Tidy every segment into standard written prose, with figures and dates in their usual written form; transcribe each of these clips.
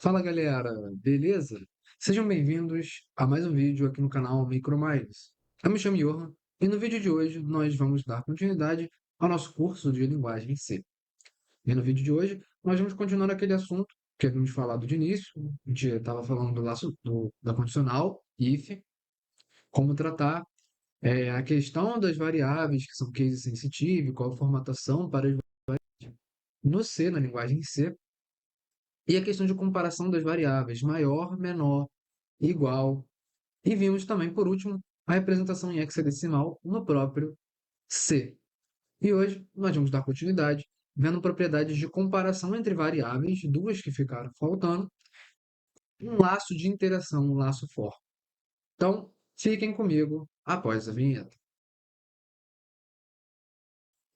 Fala galera, beleza? Sejam bem-vindos a mais um vídeo aqui no canal MicroMinds. Eu me chamo Johan e no vídeo de hoje nós vamos dar continuidade ao nosso curso de linguagem C. E no vídeo de hoje nós vamos continuar aquele assunto que havíamos falado de início, a gente estava falando do laço da condicional, if, como tratar a questão das variáveis que são case sensitive, qual a formatação para as no C, na linguagem C, e a questão de comparação das variáveis maior, menor, igual. E vimos também, por último, a representação em hexadecimal no próprio C. E hoje nós vamos dar continuidade, vendo propriedades de comparação entre variáveis, duas que ficaram faltando, um laço de interação, um laço for. Então, fiquem comigo após a vinheta.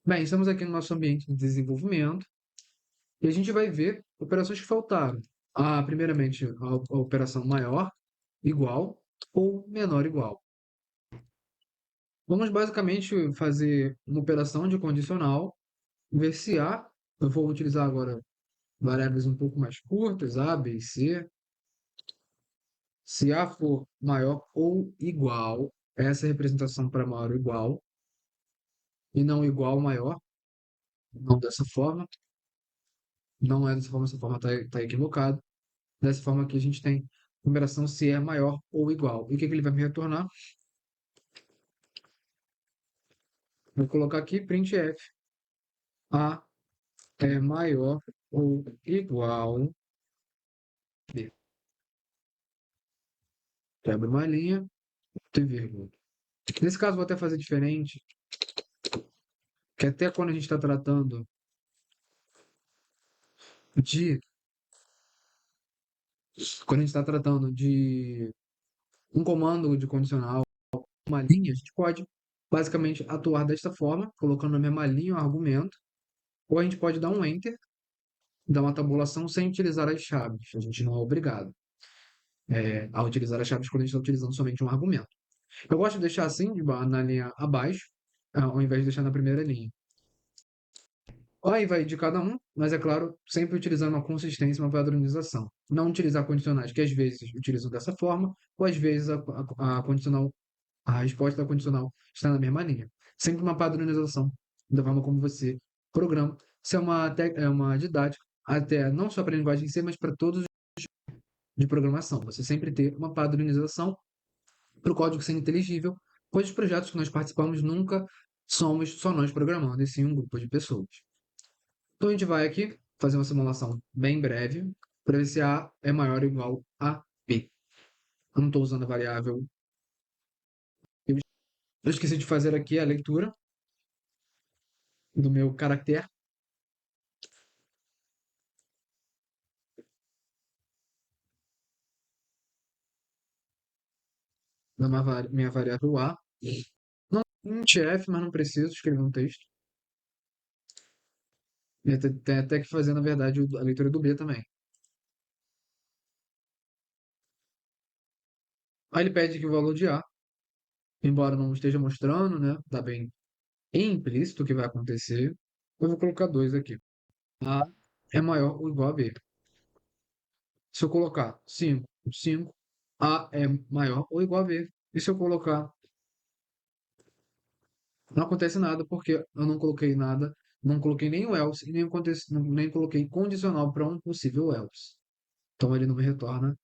Bem, estamos aqui no nosso ambiente de desenvolvimento e a gente vai ver operações que faltaram. Primeiramente, a operação maior, igual ou menor igual. Vamos basicamente fazer uma operação de condicional, ver se A, eu vou utilizar agora variáveis um pouco mais curtas, A, B e C. Se A for maior ou igual, essa é a representação para maior ou igual, e não igual ou maior, não dessa forma, não é dessa forma, essa forma está equivocada. Dessa forma aqui a gente tem numeração se é maior ou igual. E o que ele vai me retornar? Vou colocar aqui printf. A é maior ou igual B. Quebra uma linha, tem vírgula. Nesse caso, vou até fazer diferente, que até quando a gente está tratando de. Quando a gente está tratando de um comando de condicional, uma linha, a gente pode basicamente atuar desta forma, colocando na mesma linha o argumento, ou a gente pode dar um enter, dar uma tabulação sem utilizar as chaves. A gente não é obrigado a utilizar as chaves quando a gente está utilizando somente um argumento. Eu gosto de deixar assim, na linha abaixo, ao invés de deixar na primeira linha. Aí vai de cada um, mas é claro, sempre utilizando uma consistência e uma padronização. Não utilizar condicionais que às vezes utilizam dessa forma, ou às vezes a condicional, a resposta da condicional está na mesma linha. Sempre uma padronização da forma como você programa. Isso é uma didática, até não só para a linguagem em si, mas para todos os de programação. Você sempre ter uma padronização para o código ser inteligível, pois os projetos que nós participamos nunca somos só nós programando, e sim um grupo de pessoas. Então a gente vai aqui fazer uma simulação bem breve para ver se A é maior ou igual a B. Eu não estou usando a variável. Eu esqueci de fazer aqui a leitura do meu caractere. Da minha variável A. Não f, mas não preciso escrever um texto. E tem até que fazer, na verdade, a leitura do B também. Aí ele pede que o valor de A, embora não esteja mostrando, né? Tá bem implícito o que vai acontecer. Eu vou colocar 2 aqui. A é maior ou igual a B. Se eu colocar 5, 5, A é maior ou igual a B. E se eu colocar, não acontece nada porque eu não coloquei nada, não coloquei nem o else e nem coloquei condicional para um possível else. Então ele não me retorna.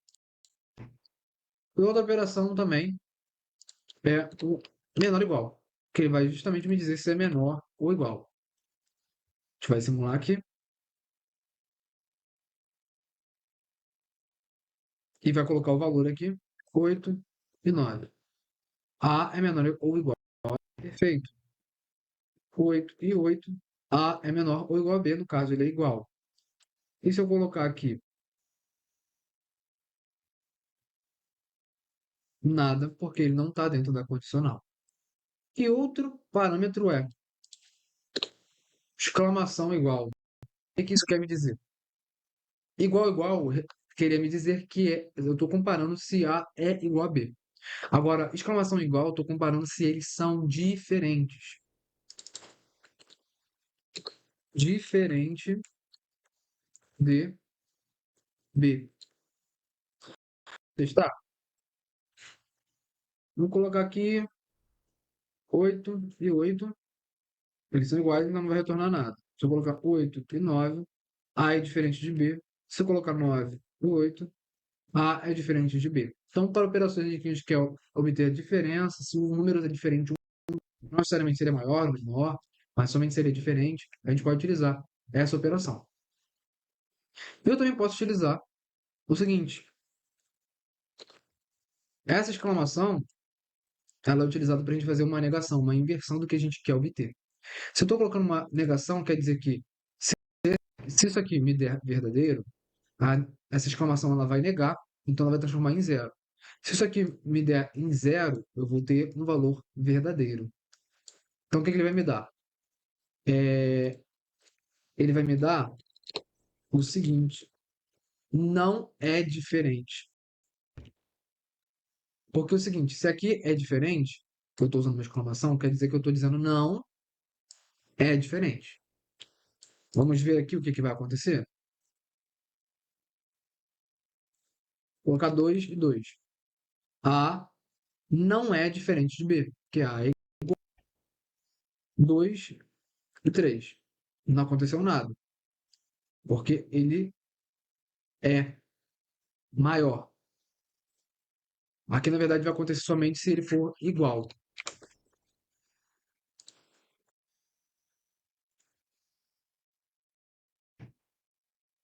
E outra operação também é o menor ou igual, que ele vai justamente me dizer se é menor ou igual. A gente vai simular aqui e vai colocar o valor aqui, 8 e 9. A é menor ou igual. Perfeito. 8 e 8. A é menor ou igual a B, no caso ele é igual. E se eu colocar aqui nada, porque ele não está dentro da condicional. E outro parâmetro é exclamação igual. O que isso quer me dizer? Igual, igual, queria me dizer que eu estou comparando se A é igual a B. Agora, exclamação igual, eu estou comparando se eles são diferentes. Diferente de B. testar. Vou colocar aqui 8 e 8. Eles são iguais, então não vai retornar nada. Se eu colocar 8 e 9, A é diferente de B. Se eu colocar 9 e 8, A é diferente de B. Então, para operações em que a gente quer obter a diferença, se o número é diferente, não necessariamente seria maior ou menor, mas somente seria diferente, a gente pode utilizar essa operação. Eu também posso utilizar o seguinte: essa exclamação ela é utilizada para a gente fazer uma negação, uma inversão do que a gente quer obter. Se eu estou colocando uma negação, quer dizer que se isso aqui me der verdadeiro, essa exclamação ela vai negar, então ela vai transformar em zero. Se isso aqui me der em zero, eu vou ter um valor verdadeiro. Então o que ele vai me dar? Ele vai me dar o seguinte: não é diferente. Porque é o seguinte, se aqui é diferente, que eu estou usando uma exclamação, quer dizer que eu estou dizendo não é diferente. Vamos ver aqui o que vai acontecer? Vou colocar 2 e 2. A não é diferente de B, que A é 2 e 3. Não aconteceu nada, porque ele é maior. Aqui, na verdade, vai acontecer somente se ele for igual.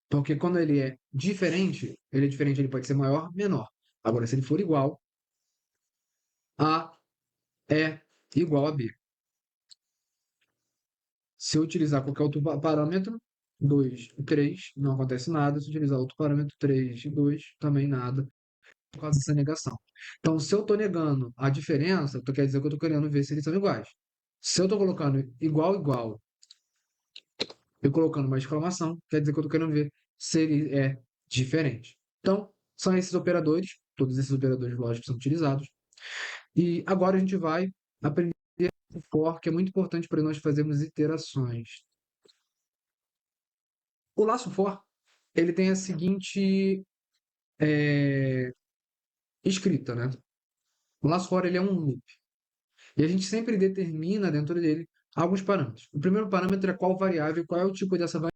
Porque quando ele é diferente, ele pode ser maior, menor. Agora, se ele for igual, A é igual a B. Se eu utilizar qualquer outro parâmetro, 2 e 3, não acontece nada. Se eu utilizar outro parâmetro, 3 e 2, também nada, por causa dessa negação. Então, se eu estou negando a diferença, quer dizer que eu estou querendo ver se eles são iguais. Se eu estou colocando igual, igual, e colocando uma exclamação, quer dizer que eu estou querendo ver se ele é diferente. Então, são esses operadores, todos esses operadores lógicos são utilizados. E agora a gente vai aprender o for, que é muito importante para nós fazermos iterações. O laço for, ele tem a seguinte escrita, né? O laço for ele é um loop. E a gente sempre determina dentro dele alguns parâmetros. O primeiro parâmetro é qual variável, qual é o tipo dessa variável.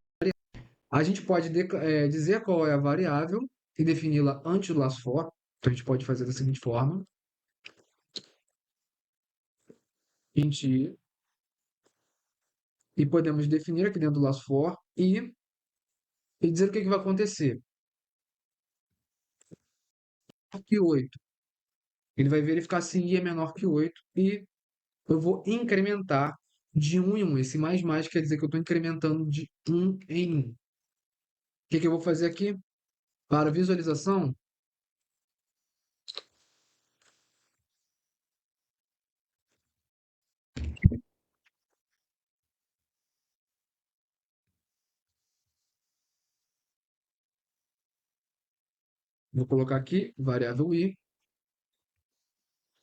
A gente pode dizer qual é a variável e defini-la antes do laço for. Então a gente pode fazer da seguinte forma: int i, e podemos definir aqui dentro do laço for e dizer o que vai acontecer. Aqui 8. Ele vai verificar se i é menor que 8 e eu vou incrementar de um em um. Esse mais quer dizer que eu estou incrementando de um em um. O que eu vou fazer aqui? Para visualização, vou colocar aqui variável i.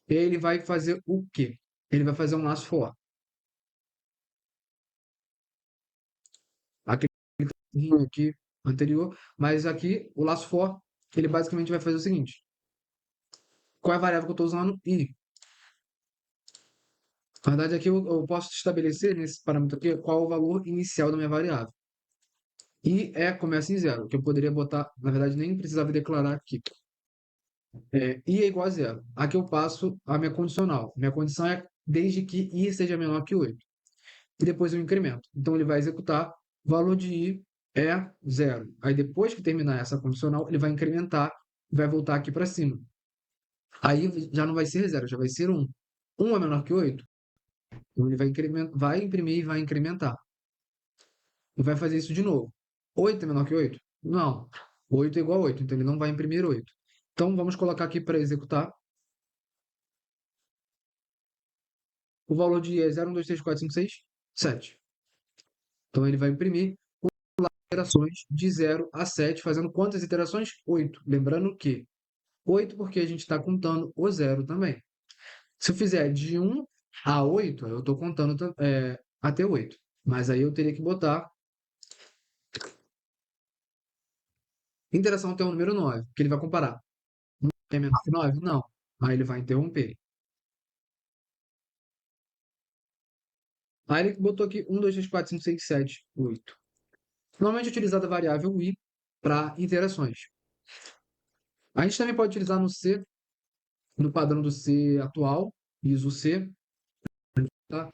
E ele vai fazer o quê? Ele vai fazer um laço for. Aquele aqui anterior, mas aqui o laço for, ele basicamente vai fazer o seguinte: qual é a variável que eu estou usando? I. Na verdade, aqui eu posso estabelecer nesse parâmetro aqui qual é o valor inicial da minha variável. I começa em zero, que eu poderia botar, na verdade, nem precisava declarar aqui. I é igual a zero. Aqui eu passo a minha condicional. Minha condição é desde que i seja menor que 8. E depois eu incremento. Então ele vai executar, o valor de i é zero. Aí depois que terminar essa condicional, ele vai incrementar e vai voltar aqui para cima. Aí já não vai ser zero, já vai ser 1. 1 é menor que 8? Então ele vai imprimir e vai incrementar. E vai fazer isso de novo. 8 é menor que 8? Não. 8 é igual a 8, então ele não vai imprimir 8. Então vamos colocar aqui para executar. O valor de i é 0, 1, 2, 3, 4, 5, 6, 7. Então ele vai imprimir iterações de 0 a 7, fazendo quantas iterações? 8. Lembrando que 8 porque a gente está contando o zero também. Se eu fizer de 1 a 8, eu estou contando até 8. Mas aí eu teria que botar interação até o número 9, que ele vai comparar. é menor que 9? Não. Aí ele vai interromper. Aí ele botou aqui 1, 2, 3, 4, 5, 6, 7, 8. Normalmente é utilizada a variável i para interações. A gente também pode utilizar no C, no padrão do C atual, ISO C, tá?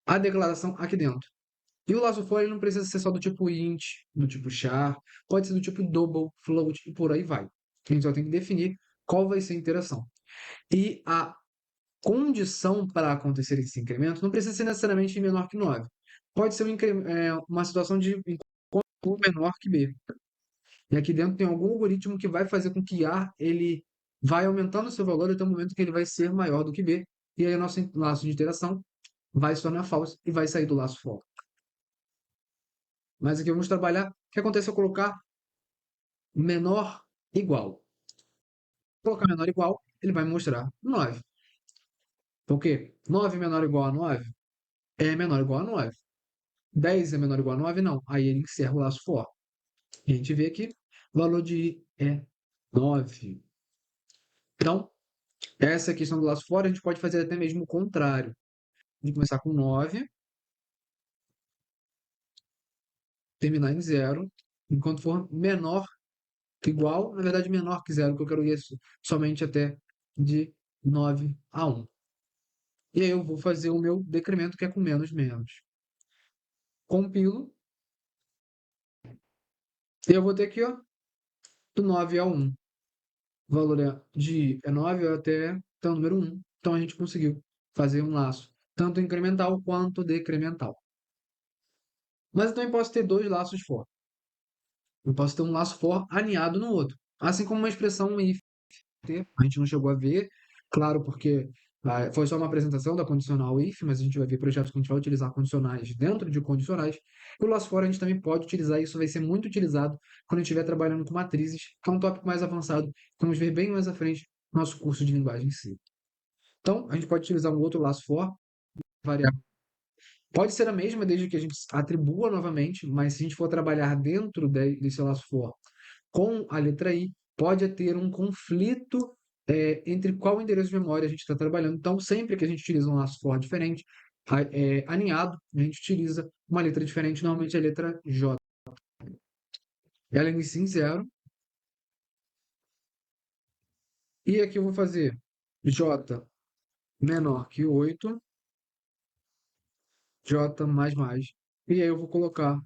A declaração aqui dentro. E o laço for ele não precisa ser só do tipo int, do tipo char, pode ser do tipo double, float e por aí vai. A gente só tem que definir qual vai ser a interação. E a condição para acontecer esse incremento não precisa ser necessariamente menor que 9. Pode ser uma situação de enquanto menor que B. E aqui dentro tem algum algoritmo que vai fazer com que A ele vai aumentando o seu valor até o momento que ele vai ser maior do que B. E aí o nosso laço de interação vai se tornar falso e vai sair do laço for. Mas aqui vamos trabalhar. O que acontece se eu colocar menor igual? Colocar menor igual, ele vai mostrar 9. Por quê? 9 menor ou igual a 9 é menor ou igual a 9. 10 é menor ou igual a 9? Não. Aí ele encerra o laço for. E a gente vê aqui, o valor de i é 9. Então, essa questão do laço for, a gente pode fazer até mesmo o contrário. A gente começar com 9, terminar em 0, enquanto for menor que igual, na verdade menor que 0, que eu quero isso somente até de 9 a 1. E aí eu vou fazer o meu decremento, que é com menos menos. Compilo. E eu vou ter aqui, ó, do 9 a 1. O valor de é 9 até o número 1. Então a gente conseguiu fazer um laço, tanto incremental quanto decremental. Mas eu também posso ter dois laços for. Eu posso ter um laço for aninhado no outro. Assim como uma expressão if a gente não chegou a ver, claro, porque foi só uma apresentação da condicional if, mas a gente vai ver projetos que a gente vai utilizar condicionais dentro de condicionais. E o loss for a gente também pode utilizar, isso vai ser muito utilizado quando a gente estiver trabalhando com matrizes, que é um tópico mais avançado, que vamos ver bem mais à frente no nosso curso de linguagem em si. Então, a gente pode utilizar um outro laço for, variável. Pode ser a mesma, desde que a gente atribua novamente, mas se a gente for trabalhar dentro desse laço for com a letra I, pode ter um conflito entre qual endereço de memória a gente está trabalhando. Então, sempre que a gente utiliza um laço for diferente, aninhado, a gente utiliza uma letra diferente, normalmente a letra J. Ela inicia em 0. E aqui eu vou fazer J menor que 8, J mais mais. E aí eu vou colocar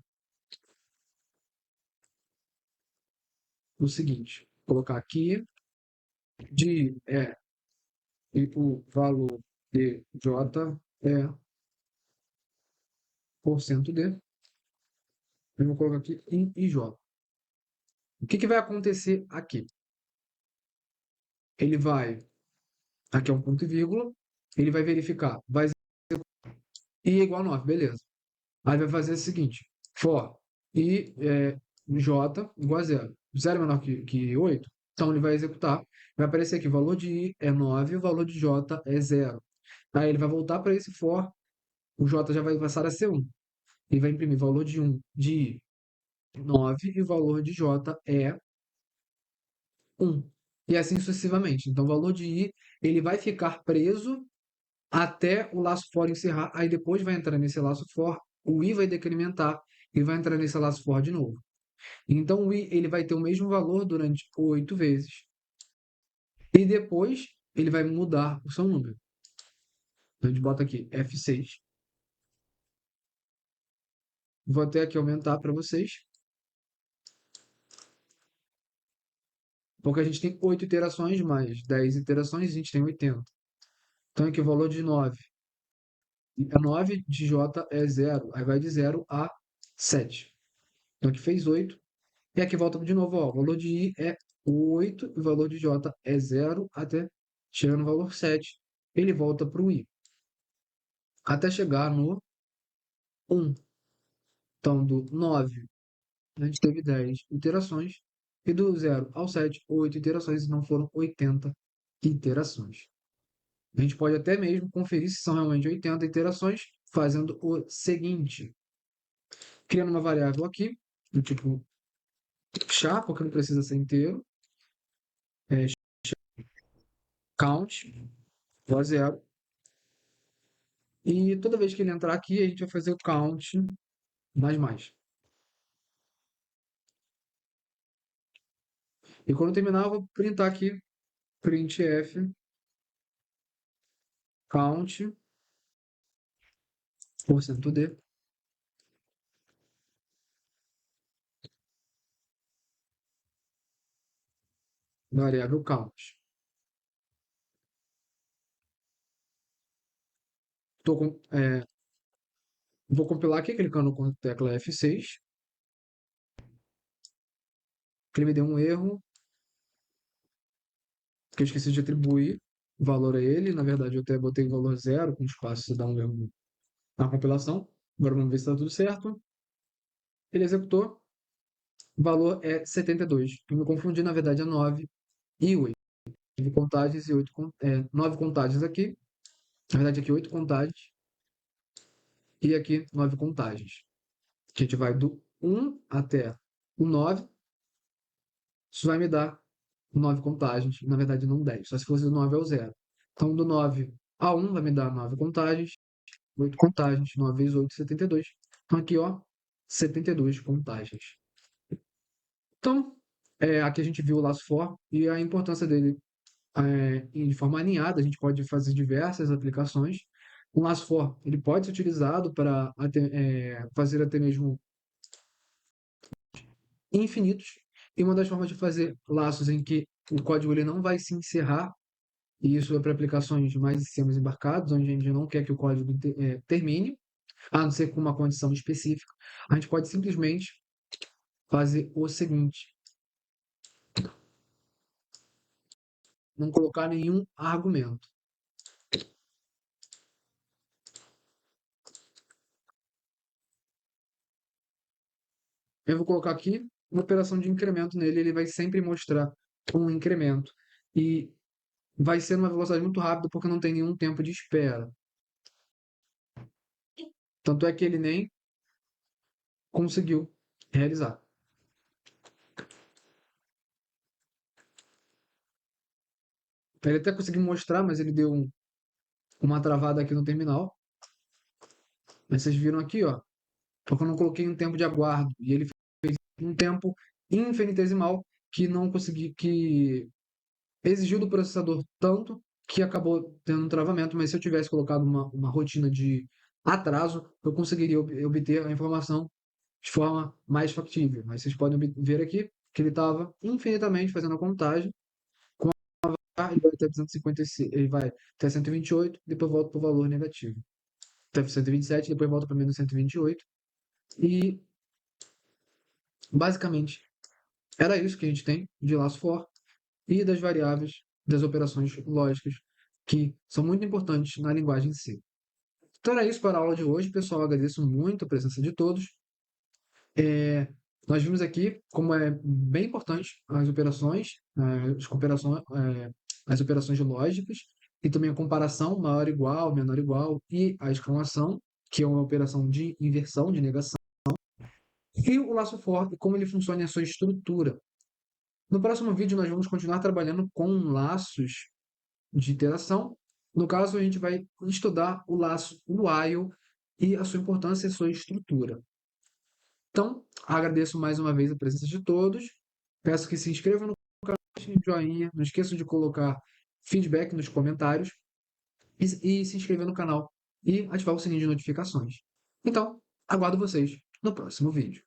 o seguinte, vou colocar aqui de e o valor de J é porcento %d. Eu vou colocar aqui em IJ. O que vai acontecer aqui? Ele vai, aqui é um ponto e vírgula, ele vai verificar, vai i igual a 9, beleza. Aí vai fazer o seguinte, for i j igual a 0. 0 é menor que 8, então ele vai executar, vai aparecer aqui, o valor de i é 9, o valor de j é 0. Aí ele vai voltar para esse for, o j já vai passar a ser 1. Ele vai imprimir valor de 1 de i 9 e o valor de j é 1. E assim sucessivamente. Então, o valor de i ele vai ficar preso até o laço for encerrar. Aí depois vai entrar nesse laço for, o i vai decrementar e vai entrar nesse laço for de novo. Então, o i ele vai ter o mesmo valor durante 8 vezes. E depois ele vai mudar o seu número. Então, a gente bota aqui F6. Vou até aqui aumentar para vocês. Porque a gente tem 8 iterações, mais 10 iterações, a gente tem 80. Então, aqui o valor de 9 é 9, de J é 0. Aí vai de 0 a 7. Então aqui fez 8. E aqui volta de novo, ó. O valor de I é 8, o valor de J é 0 até chegar no valor 7. Ele volta para o I. Até chegar no 1. Então, do 9, a gente teve 10 iterações. E do 0 ao 7, 8 iterações. E não foram 80 iterações. A gente pode até mesmo conferir se são realmente 80 iterações, fazendo o seguinte. Criando uma variável aqui, do tipo char, porque não precisa ser inteiro. count, igual a zero. E toda vez que ele entrar aqui, a gente vai fazer o count mais mais. E quando terminar, eu vou printar aqui, printf, count, porcento %d, variável count. Vou compilar aqui, clicando com a tecla F6, que ele me deu um erro, que eu esqueci de atribuir valor a ele. Na verdade, eu até botei o valor zero, com espaço, se dá um erro na compilação. Agora vamos ver se está tudo certo. Ele executou, o valor é 72. Eu me confundi, na verdade, é 9 e 8. 9 contagens e 8, 9 contagens aqui. Na verdade, aqui 8 contagens. E aqui 9 contagens. A gente vai do 1 até o 9. Isso vai me dar 9 contagens. Na verdade, não 10. Só se fosse do 9 ao 0. Então, do 9 a 1 vai me dar 9 contagens. 8 contagens. 9 vezes 8, 72. Então, aqui, ó, 72 contagens. Então, aqui a gente viu o laço for e a importância dele de forma alinhada. A gente pode fazer diversas aplicações. O laço for ele pode ser utilizado para fazer até mesmo infinitos. E uma das formas de fazer laços em que o código ele não vai se encerrar, e isso é para aplicações mais de sistemas embarcados, onde a gente não quer que o código termine, a não ser com uma condição específica, a gente pode simplesmente fazer o seguinte: não colocar nenhum argumento. Eu vou colocar aqui uma operação de incremento nele, ele vai sempre mostrar um incremento. E vai ser numa velocidade muito rápida, porque não tem nenhum tempo de espera. Tanto é que ele nem conseguiu realizar. Ele até conseguiu mostrar, mas ele deu uma travada aqui no terminal. Mas vocês viram aqui, ó, porque eu não coloquei um tempo de aguardo. E ele fez um tempo infinitesimal que não consegui, que exigiu do processador tanto que acabou tendo um travamento. Mas se eu tivesse colocado uma rotina de atraso, eu conseguiria obter a informação de forma mais factível. Mas vocês podem ver aqui que ele estava infinitamente fazendo a contagem. Ele vai até 256, ele vai até 128, depois volta para o valor negativo. Até 127, depois volta para menos 128. E basicamente era isso que a gente tem de laço for e das variáveis das operações lógicas que são muito importantes na linguagem C. Então era isso para a aula de hoje, pessoal. Agradeço muito a presença de todos. É, nós vimos aqui como é bem importante as operações lógicas e também a comparação maior igual, menor igual e a exclamação, que é uma operação de inversão, de negação, e o laço for e como ele funciona em a sua estrutura. No próximo vídeo nós vamos continuar trabalhando com laços de interação. No caso, a gente vai estudar o laço while e a sua importância e a sua estrutura. Então, agradeço mais uma vez a presença de todos. Peço que se inscrevam no canal, deixem um joinha. Não esqueçam de colocar feedback nos comentários e se inscrever no canal e ativar o sininho de notificações. Então, aguardo vocês no próximo vídeo.